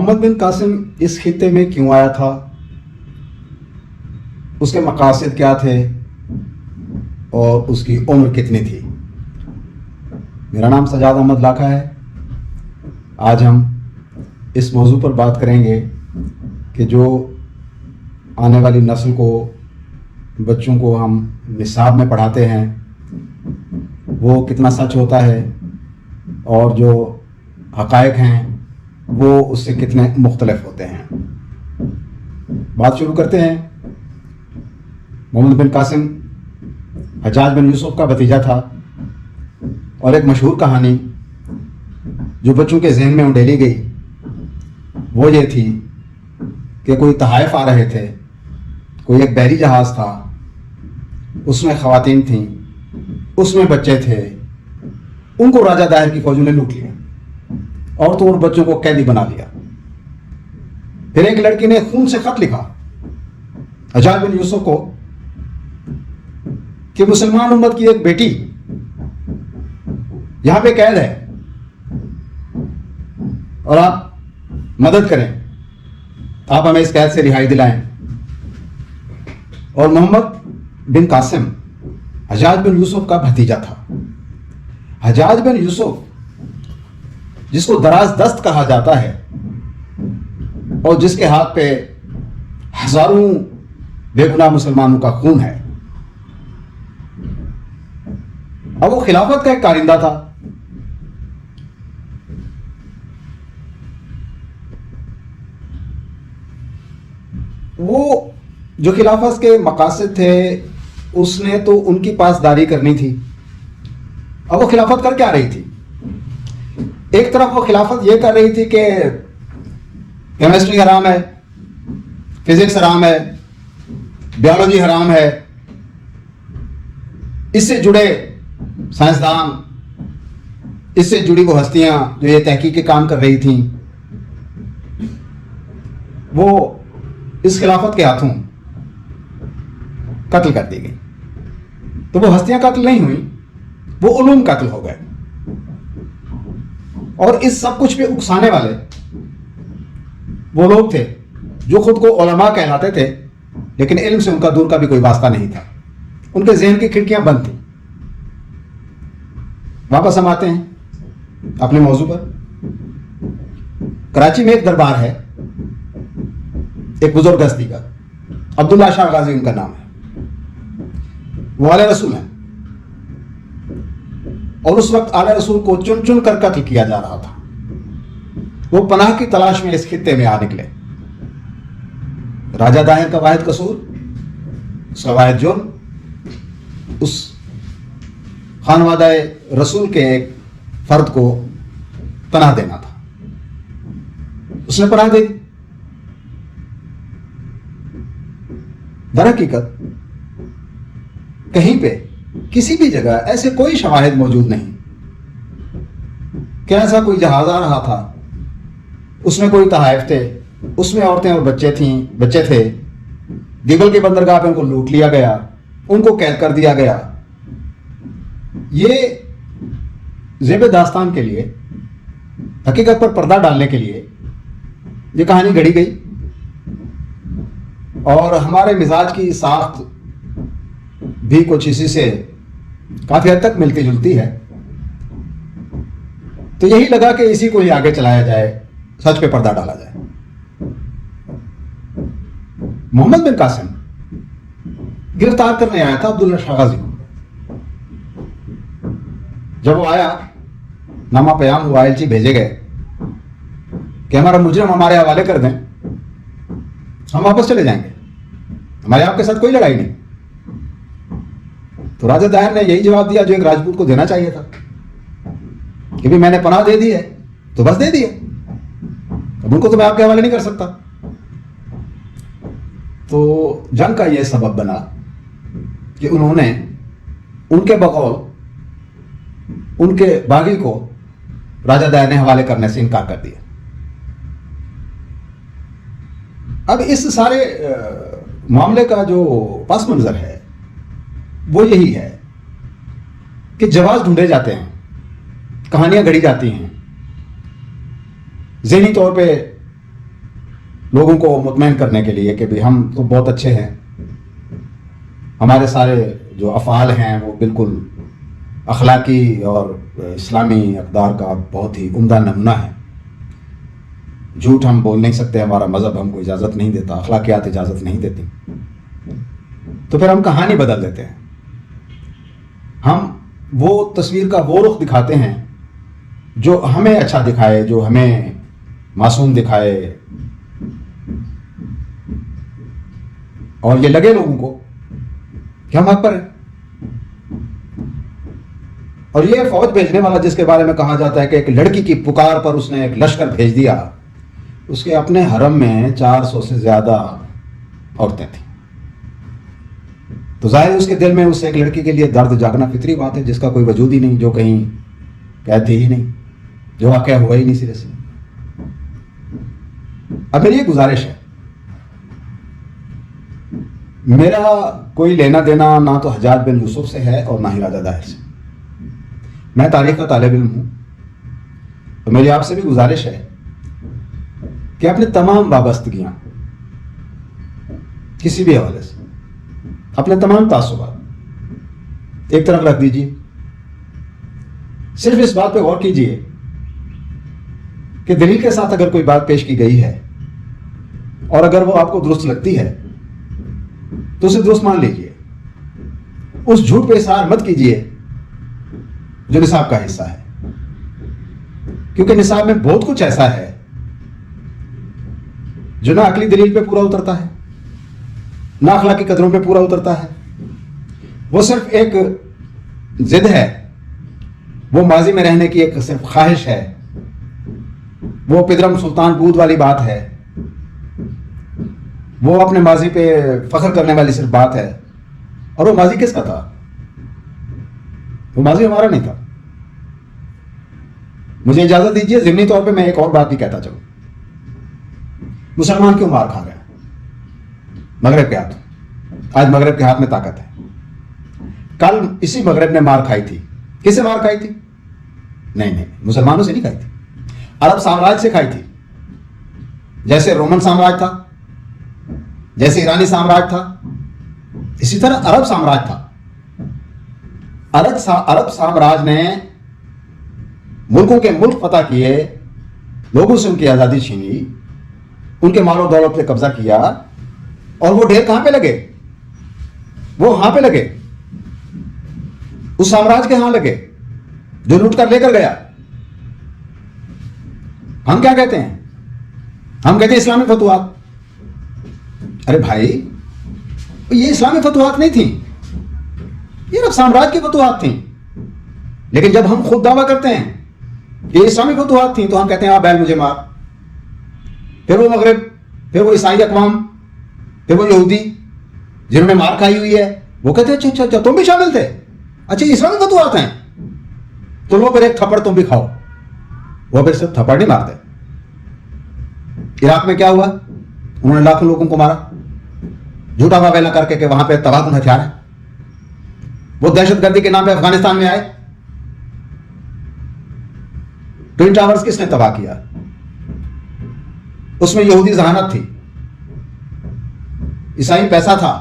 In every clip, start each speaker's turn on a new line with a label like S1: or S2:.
S1: محمد بن قاسم اس خطے میں کیوں آیا تھا، اس کے مقاصد کیا تھے اور اس کی عمر کتنی تھی؟ میرا نام سجاد احمد لاکھا ہے۔ آج ہم اس موضوع پر بات کریں گے کہ جو آنے والی نسل کو، بچوں کو ہم نصاب میں پڑھاتے ہیں وہ کتنا سچ ہوتا ہے اور جو حقائق ہیں وہ اس سے کتنے مختلف ہوتے ہیں۔ بات شروع کرتے ہیں۔ محمد بن قاسم حجاج بن یوسف کا بھتیجا تھا، اور ایک مشہور کہانی جو بچوں کے ذہن میں انڈیلی گئی وہ یہ تھی کہ کوئی تحائف آ رہے تھے، کوئی ایک بحری جہاز تھا، اس میں خواتین تھیں، اس میں بچے تھے، ان کو راجہ داہر کی فوجوں نے لوٹ لیا اور تو ان بچوں کو قیدی بنا لیا۔ پھر ایک لڑکی نے خون سے خط لکھا حجاج بن یوسف کو کہ مسلمان امت کی ایک بیٹی یہاں پہ قید ہے اور آپ مدد کریں، آپ ہمیں اس قید سے رہائی دلائیں۔ اور محمد بن قاسم حجاج بن یوسف کا بھتیجا تھا۔ حجاج بن یوسف جس کو دراز دست کہا جاتا ہے اور جس کے ہاتھ پہ ہزاروں بے گناہ مسلمانوں کا خون ہے، اب وہ خلافت کا ایک کارندہ تھا۔ وہ جو خلافت کے مقاصد تھے اس نے تو ان کی پاسداری کرنی تھی۔ اب وہ خلافت کر کیا رہی تھی؟ ایک طرف وہ خلافت یہ کر رہی تھی کہ کیمسٹری حرام ہے، فزکس حرام ہے، بیولوجی حرام ہے، اس سے جڑے سائنسدان، اس سے جڑی وہ ہستیاں جو یہ تحقیق کے کام کر رہی تھیں وہ اس خلافت کے ہاتھوں قتل کر دی گئی۔ تو وہ ہستیاں قتل نہیں ہوئیں، وہ علوم قتل ہو گئے۔ اور اس سب کچھ پہ اکسانے والے وہ لوگ تھے جو خود کو علماء کہلاتے تھے، لیکن علم سے ان کا دور کا بھی کوئی واسطہ نہیں تھا، ان کے ذہن کی کھڑکیاں بند تھیں۔ واپس ہم آتے ہیں اپنے موضوع پر۔ کراچی میں ایک دربار ہے، ایک بزرگ ہستی کا، عبداللہ شاہ غازی ان کا نام ہے۔ وہ اعلی رسول ہیں، اور اس وقت اعلی رسول کو چن چن کر قتل کیا جا رہا تھا۔ وہ پناہ کی تلاش میں اس خطے میں آ نکلے۔ راجہ داہر کا واحد قصور، اس کا واحد جرم اس خانوادہ رسول کے ایک فرد کو پناہ دینا تھا۔ اس نے پناہ دے دی۔ در حقیقت کہیں پہ کسی بھی جگہ ایسے کوئی شواہد موجود نہیں کہ ایسا کوئی جہاز آ رہا تھا، اس میں کوئی تحائف تھے، اس میں عورتیں اور بچے تھے، دیگل کے بندرگاہ پہ ان کو لوٹ لیا گیا، ان کو قید کر دیا گیا۔ یہ زیب داستان کے لیے، حقیقت پر پردہ ڈالنے کے لیے یہ کہانی گڑھی گئی، اور ہمارے مزاج کی ساخت بھی کچھ اسی سے کافی حد تک ملتی جلتی ہے۔ تو یہی لگا کہ اسی کو ہی آگے چلایا جائے، سچ پہ پردہ ڈالا جائے۔ محمد بن قاسم گرفتار کرنے آیا تھا عبداللہ شاہ غازی کو۔ جب وہ آیا، نامہ پیام ہوا، ایلچی بھیجے گئے کہ ہمارا مجرم ہمارے حوالے کر دیں، ہم واپس چلے جائیں گے، ہمارے آپ کے ساتھ کوئی لڑائی نہیں۔ تو راجہ داہر نے یہی جواب دیا جو ایک راجپوت کو دینا چاہیے تھا کہ بھی میں نے پناہ دے دی ہے تو بس دے دی ہے، اب ان کو تو میں آپ کے حوالے نہیں کر سکتا۔ تو جنگ کا یہ سبب بنا کہ انہوں نے ان کے بقول ان کے باغی کو راجہ داہر نے حوالے کرنے سے انکار کر دیا۔ اب اس سارے معاملے کا جو پس منظر ہے وہ یہی ہے کہ جواز ڈھونڈے جاتے ہیں، کہانیاں گھڑی جاتی ہیں، ذہنی طور پہ لوگوں کو مطمئن کرنے کے لیے کہ بھی ہم تو بہت اچھے ہیں، ہمارے سارے جو افعال ہیں وہ بالکل اخلاقی اور اسلامی اقدار کا بہت ہی عمدہ نمونہ ہے، جھوٹ ہم بول نہیں سکتے، ہمارا مذہب ہم کو اجازت نہیں دیتا، اخلاقیات اجازت نہیں دیتی، تو پھر ہم کہانی بدل دیتے ہیں، ہم وہ تصویر کا وہ رخ دکھاتے ہیں جو ہمیں اچھا دکھائے، جو ہمیں معصوم دکھائے، اور یہ لگے لوگوں کو کہ ہم حق پر ہیں۔ اور یہ فوج بھیجنے والا جس کے بارے میں کہا جاتا ہے کہ ایک لڑکی کی پکار پر اس نے ایک لشکر بھیج دیا، اس کے اپنے حرم میں 400 سے زیادہ عورتیں تھیں، تو ظاہر اس کے دل میں اس ایک لڑکی کے لیے درد جاگنا فطری بات ہے، جس کا کوئی وجود ہی نہیں، جو کہیں کہتی ہی نہیں، جو واقعہ ہوا ہی نہیں سرے سے۔ اب میری یہ گزارش ہے، میرا کوئی لینا دینا نہ تو حجاج بن یوسف سے ہے اور نہ ہی راجہ داہر سے، میں تاریخ کا طالب علم ہوں، تو میری آپ سے بھی گزارش ہے کہ اپنے تمام وابستگیاں کسی بھی حوالے سے، اپنے تمام تعصبات ایک طرف رکھ دیجیے، صرف اس بات پہ غور کیجیے کہ دلیل کے ساتھ اگر کوئی بات پیش کی گئی ہے اور اگر وہ آپ کو درست لگتی ہے تو اسے درست مان لیجیے، اس جھوٹ پہ اصرار مت کیجیے جو نصاب کا حصہ ہے، کیونکہ نصاب میں بہت کچھ ایسا ہے جو نہ عقلی دلیل پہ پورا اترتا ہے، نہ اخلاقی قدروں پہ پورا اترتا ہے، وہ صرف ایک ضد ہے، وہ ماضی میں رہنے کی ایک صرف خواہش ہے، وہ پدرم سلطان بود والی بات ہے، وہ اپنے ماضی پہ فخر کرنے والی صرف بات ہے، اور وہ ماضی کس کا تھا؟ وہ ماضی ہمارا نہیں تھا۔ مجھے اجازت دیجیے ضمنی طور پہ میں ایک اور بات بھی کہتا چلوں، مسلمان کیوں مار کھا رہے ہیں؟ مغرب کے ہاتھ، آج مغرب کے ہاتھ میں طاقت ہے، کل اسی مغرب نے مار کھائی تھی، کس سے مار کھائی تھی؟ نہیں، مسلمانوں سے نہیں کھائی تھی، عرب سامراج سے کھائی تھی، جیسے رومن سامراج تھا، جیسے ایرانی سامراج تھا، اسی طرح عرب سامراج تھا۔ عرب سامراج نے ملکوں کے ملک فتح کیے، لوگوں سے ان کی آزادی چھینی، ان کے مال و دولت پہ قبضہ کیا، اور وہ ڈھیر کہاں پہ لگے؟ وہ وہاں پہ لگے، اس سامراج کے ہاں لگے جو لوٹ کر لے کر گیا۔ ہم کیا کہتے ہیں؟ ہم کہتے ہیں اسلامی فتوحات۔ ارے بھائی، یہ اسلامی فتوحات نہیں تھیں، یہ عرب سامراج کی فتوحات تھیں، لیکن جب ہم خود دعویٰ کرتے ہیں کہ یہ اسلامی فتوحات تھیں تو ہم کہتے ہیں بیل مجھے مار۔ پھر وہ مغرب، پھر وہ عیسائی اقوام، پھر وہ یہودی جنہوں نے مار کھائی ہوئی ہے، وہ کہتے ہیں اچھا تم بھی شامل تھے، اچھا یہ اسلامی فتوحات ہیں، تو لو پھر ایک تھپڑ تم بھی کھاؤ۔ وہ پھر صرف تھپڑ نہیں مارتے۔ عراق میں کیا ہوا؟ انہوں نے لاکھوں لوگوں کو مارا، جھوٹا واویلا کر کے کہ وہاں پہ تباہ کن ہتھیار ہے۔ وہ دہشت گردی کے نام پہ افغانستان میں آئے، ٹوئن ٹاورز کس نے تباہ کیا؟ اس میں یہودی ذہانت تھی، عیسائی پیسہ تھا،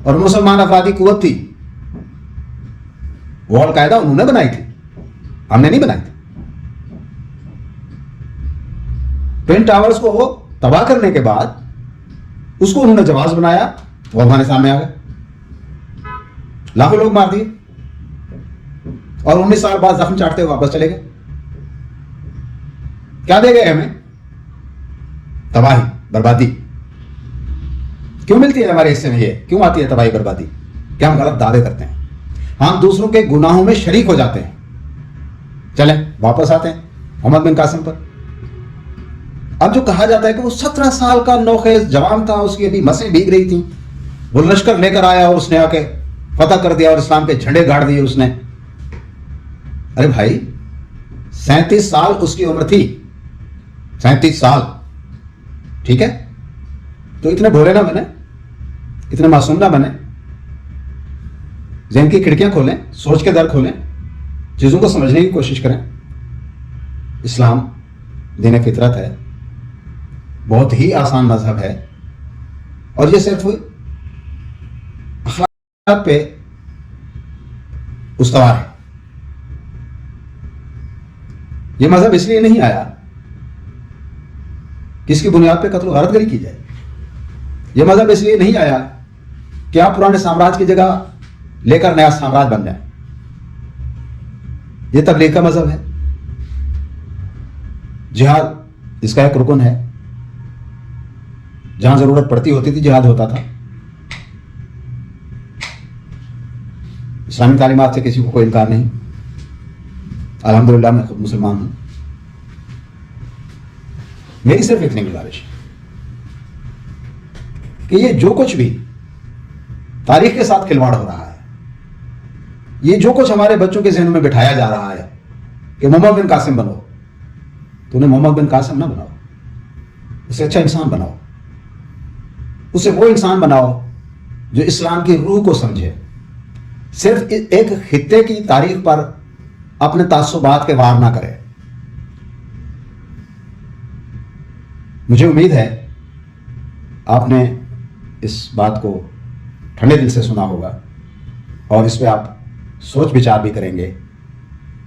S1: اور مسلمان افرادی قوت تھی۔ وہ القاعدہ انہوں نے بنائی تھی، ہم نے نہیں بنائی تھی۔ ٹوئن ٹاورز کو وہ تباہ کرنے کے بعد اس کو انہوں نے جواز بنایا، وہ افغانستان میں آ گئے، لاکھوں لوگ مار دیے، اور 19 سال بعد زخم چاٹتے ہوئے واپس چلے گئے۔ کیا دے گئے ہمیں؟ تباہی، بربادی۔ کیوں ملتی ہے ہمارے حصے میں؟ یہ کیوں آتی ہے تباہی بربادی؟ کیا ہم غلط دعوے کرتے ہیں؟ ہم دوسروں کے گناہوں میں شریک ہو جاتے ہیں۔ چلیں واپس آتے ہیں محمد بن قاسم پر۔ اب جو کہا جاتا ہے کہ وہ 17 سال کا نوخیز جوان تھا، اس کی ابھی مسیں بھیگ رہی تھیں، وہ لشکر لے کر آیا اور اس نے آ کے فتح کر دیا اور اسلام کے جھنڈے گاڑ دیے اس نے۔ ارے بھائی، 37 سال اس کی عمر تھی، 37 سال، ٹھیک ہے؟ تو اتنے بھولے نہ بنے، اتنے معصوم نہ بنے، ذہن کی کھڑکیاں کھولیں، سوچ کے در کھولیں، چیزوں کو سمجھنے کی کوشش کریں۔ اسلام دین فطرت ہے، بہت ہی آسان مذہب ہے اور یہ صرف اخلاق پہ استوار ہے. یہ مذہب اس لیے نہیں آیا کہ اس کی بنیاد پہ قتل و غارت گری کی جائے. یہ مذہب اس لیے نہیں آیا کہ آپ پرانے سامراج کی جگہ لے کر نیا سامراج بن جائیں. یہ تبلیغ کا مذہب ہے. جہاد اس کا ایک رکن ہے. جہاں ضرورت پڑتی ہوتی تھی جہاد ہوتا تھا. اسلامی تعلیمات سے کسی کو کوئی انکار نہیں. الحمدللہ میں خود مسلمان ہوں. میری صرف اتنی گزارش ہے کہ یہ جو کچھ بھی تاریخ کے ساتھ کھلواڑ ہو رہا ہے, یہ جو کچھ ہمارے بچوں کے ذہنوں میں بٹھایا جا رہا ہے کہ محمد بن قاسم بنو, تو انہیں محمد بن قاسم نہ بناؤ, اسے اچھا انسان بناؤ. اسے وہ انسان بناؤ جو اسلام کی روح کو سمجھے. صرف ایک خطے کی تاریخ پر اپنے تعصبات کے وار نہ کرے. مجھے امید ہے آپ نے اس بات کو ٹھنڈے دل سے سنا ہوگا اور اس پہ آپ سوچ بچار بھی کریں گے.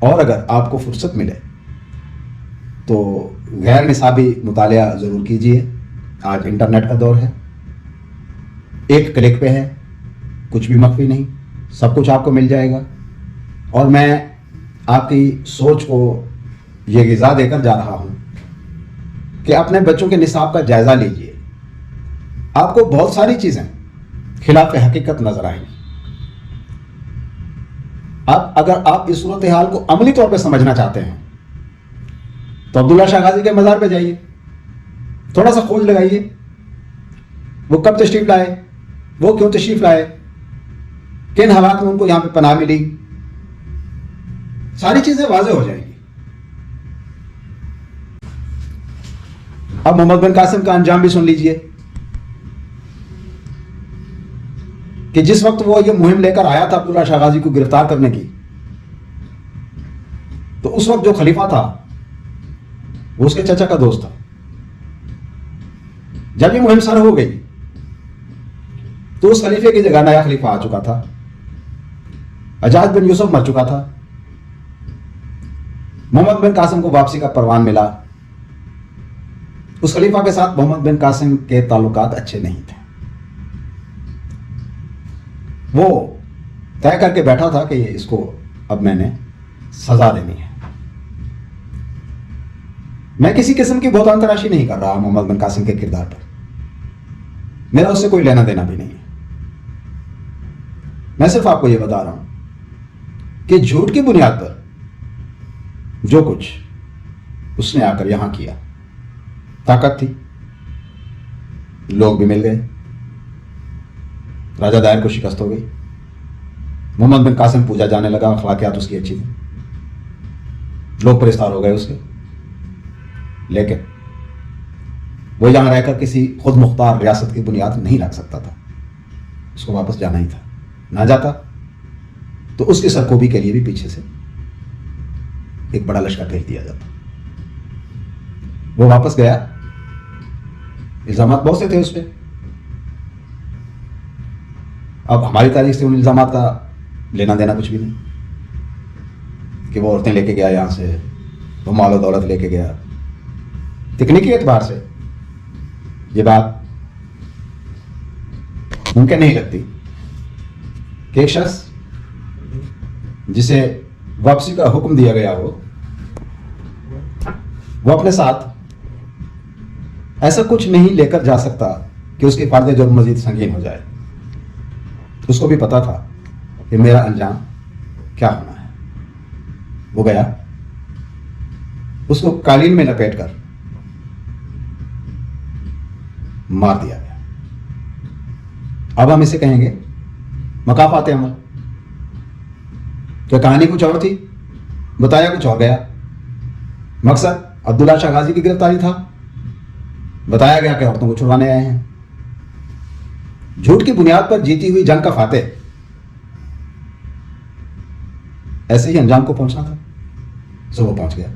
S1: اور اگر آپ کو فرصت ملے تو غیر نصابی مطالعہ ضرور کیجیے. آج انٹرنیٹ کا دور ہے, ایک کلک پہ ہے, کچھ بھی مخفی نہیں, سب کچھ آپ کو مل جائے گا. اور میں آپ کی سوچ کو یہ غذا دے کر جا رہا ہوں کہ اپنے بچوں کے نصاب کا جائزہ لیجئے. آپ کو بہت ساری چیزیں خلاف حقیقت نظر آئیں گی. اگر آپ اس صورتحال کو عملی طور پہ سمجھنا چاہتے ہیں تو عبداللہ شاہ غازی کے مزار پہ جائیے, تھوڑا سا کھوج لگائیے. وہ کب تشریف لائے, وہ کیوں تشریف لائے, کن حالات میں ان کو یہاں پہ پناہ ملی, ساری چیزیں واضح ہو جائیں گی. اب محمد بن قاسم کا انجام بھی سن لیجئے کہ جس وقت وہ یہ مہم لے کر آیا تھا عبداللہ شاہ غازی کو گرفتار کرنے کی, تو اس وقت جو خلیفہ تھا وہ اس کے چچا کا دوست تھا. جب یہ مہم سر ہو گئی تو اس خلیفے کی جگہ نیا خلیفہ آ چکا تھا. حجاج بن یوسف مر چکا تھا. محمد بن قاسم کو واپسی کا پروان ملا. اس خلیفہ کے ساتھ محمد بن قاسم کے تعلقات اچھے نہیں تھے. وہ طے کر کے بیٹھا تھا کہ اس کو اب میں نے سزا دینی ہے. میں کسی قسم کی بہتان تراشی نہیں کر رہا محمد بن قاسم کے کردار پر. میرا اس سے کوئی لینا دینا بھی نہیں ہے. میں صرف آپ کو یہ بتا رہا ہوں کہ جھوٹ کی بنیاد پر جو کچھ اس نے آ کر یہاں کیا, طاقت تھی, لوگ بھی مل گئے, راجہ دائر کو شکست ہو گئی, محمد بن قاسم پوجا جانے لگا, اخلاقیات اس کی اچھی تھی, لوگ پرستار ہو گئے اس کے. لیکن وہ یہاں رہ کر کسی خود مختار ریاست کی بنیاد نہیں رکھ سکتا تھا. اس کو واپس جانا ہی تھا. نہ جاتا تو اس کی سرکوبی کے لیے بھی پیچھے سے ایک بڑا لشکر بھیج دیا جاتا. وہ واپس گیا, الزامات بہت سے تھے اس پہ. اب ہماری تاریخ سے ان الزامات کا لینا دینا کچھ بھی نہیں کہ وہ عورتیں لے کے گیا یہاں سے, وہ مال و دولت لے کے گیا. تکنیکی اعتبار سے یہ بات ممکن نہیں لگتی کہ ایک شخص جسے واپسی کا حکم دیا گیا ہو وہ اپنے ساتھ ایسا کچھ نہیں لے کر جا سکتا کہ اس کی فرد جرم مزید سنگین ہو جائے. اس کو بھی پتا تھا کہ میرا انجام کیا ہونا ہے. وہ گیا, اس کو قالین میں لپیٹ کر مار دیا گیا. اب ہم اسے کہیں گے مکافات عمل. کہ کہانی کچھ اور تھی, بتایا کچھ اور گیا. مقصد عبداللہ شاہ غازی کی گرفتاری تھا, بتایا گیا کہ عورتوں کو چھڑوانے آئے ہیں. جھوٹ کی بنیاد پر جیتی ہوئی جنگ کا فاتح ایسے ہی انجام کو پہنچنا تھا, سو وہ پہنچ گیا.